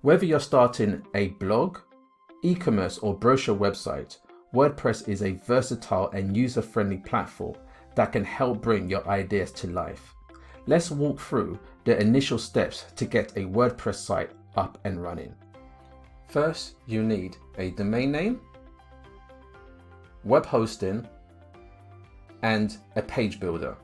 Whether you're starting a blog, e-commerce or brochure website, WordPress is a versatile and user-friendly platform that can help bring your ideas to life. Let's walk through the initial steps to get a WordPress site up and running. First, you need a domain name, web hosting, and a page builder.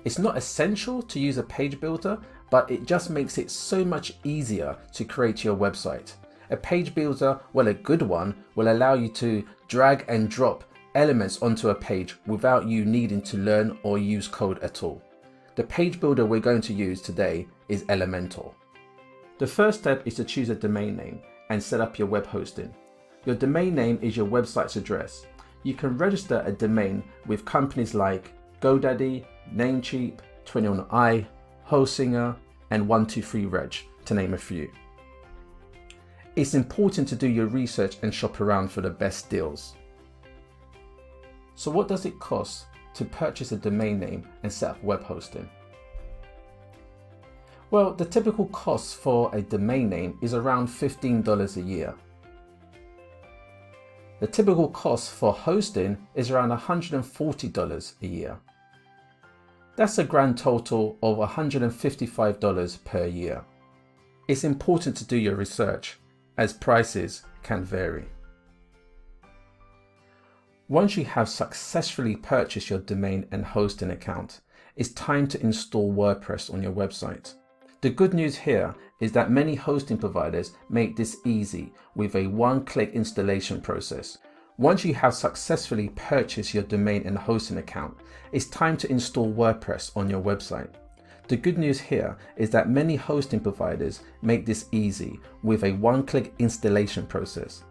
It's not essential to use a page builder, but it just makes it so much easier to create your website. A page builder, well, a good one, will allow you to drag and drop elements onto a page without you needing to learn or use code at all. The page builder we're going to use today is Elementor. The first step is to choose a domain name and set up your web hosting. Your domain name is your website's address. You can register a domain with companies like GoDaddy, Namecheap, 21i, Hostinger, and 123reg, to name a few. It's important to do your research and shop around for the best deals. So what does it cost to purchase a domain name and set up web hosting? Well, the typical cost for a domain name is around $15 a year. The typical cost for hosting is around $140 a year. That's a grand total of $155 per year. It's important to do your research, as prices can vary. Once you have successfully purchased your domain and hosting account, it's time to install WordPress on your website. The good news here is that many hosting providers make this easy with a one-click installation process. Once you have successfully purchased your domain and hosting account, it's time to install WordPress on your website. The good news here is that many hosting providers make this easy with a one-click installation process.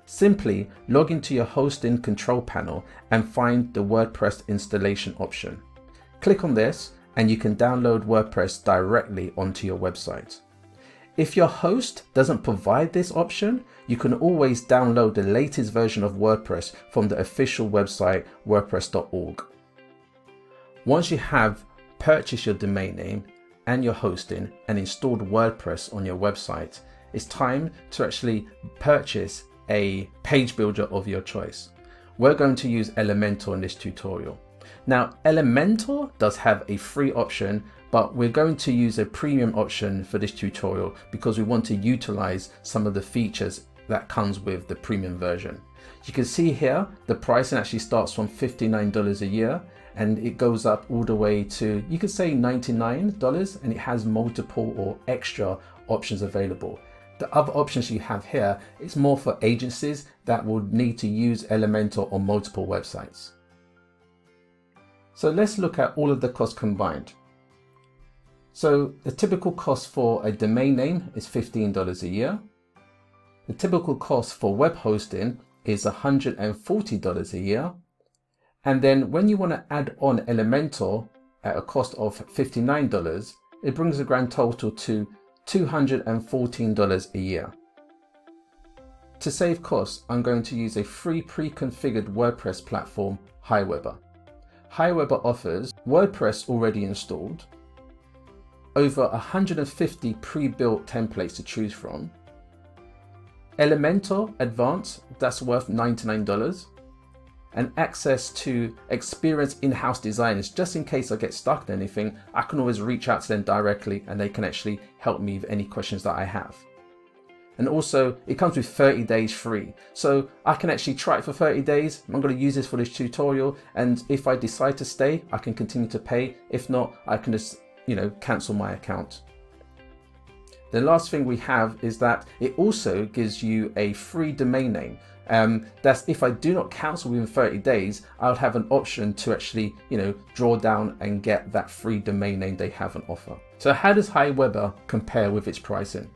Simply log into your hosting control panel and find the WordPress installation option. Click on this and you can download WordPress directly onto your website. If your host doesn't provide this option, you can always download the latest version of WordPress from the official website wordpress.org. Once you have purchased your domain name and your hosting and installed WordPress on your website, it's time to actually purchase a page builder of your choice. We're going to use Elementor in this tutorial. Now, Elementor does have a free option, but we're going to use a premium option for this tutorial because we want to utilize some of the features that comes with the premium version. You can see here, the pricing actually starts from $59 a year and it goes up all the way to, you could say $99, and it has multiple or extra options available. The other options you have here is more for agencies that would need to use Elementor on multiple websites. So let's look at all of the costs combined. So the typical cost for a domain name is $15 a year. The typical cost for web hosting is $140 a year. And then when you want to add on Elementor at a cost of $59, it brings the grand total to $214 a year. To save costs, I'm going to use a free pre-configured WordPress platform, HiWebber. HiWebber offers WordPress already installed, over 150 pre-built templates to choose from, Elementor Advanced, that's worth $99, and access to experienced in-house designers. Just in case I get stuck in anything, I can always reach out to them directly and they can actually help me with any questions that I have. And also it comes with 30 days free. So I can actually try it for 30 days. I'm going to use this for this tutorial. And if I decide to stay, I can continue to pay. If not, I can just, cancel my account. The last thing we have is that it also gives you a free domain name. That's if I do not cancel within 30 days, I'll have an option to actually, draw down and get that free domain name they have on offer. So how does HiWebber compare with its pricing?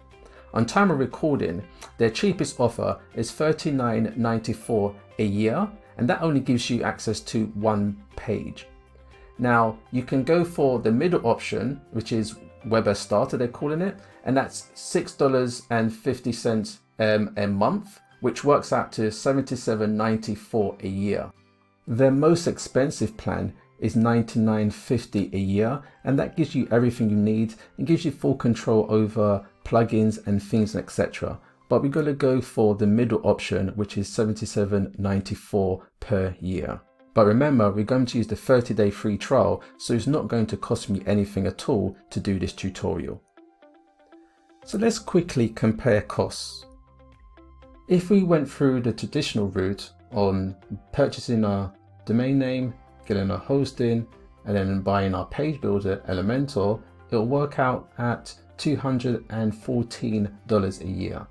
On time of recording, their cheapest offer is $39.94 a year, and that only gives you access to one page. Now, you can go for the middle option, which is Webber Starter, they're calling it, and that's $6.50 a month, which works out to $77.94 a year. Their most expensive plan is $99.50 a year, and that gives you everything you need. It gives you full control over plugins and themes, etc. But we're going to go for the middle option, which is $77.94 per year. But remember, we're going to use the 30-day free trial, so it's not going to cost me anything at all to do this tutorial. So let's quickly compare costs. If we went through the traditional route on purchasing our domain name, getting our hosting, and then buying our page builder Elementor, it'll work out at $214 a year.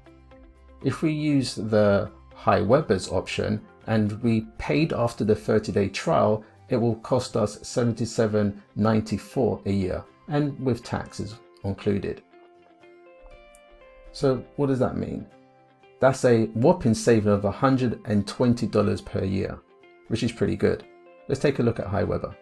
If we use the HighWebbers option and we paid after the 30-day trial, it will cost us $77.94 a year, and with taxes included. So what does that mean? That's a whopping saving of $120 per year, which is pretty good. Let's take a look at HighWebber.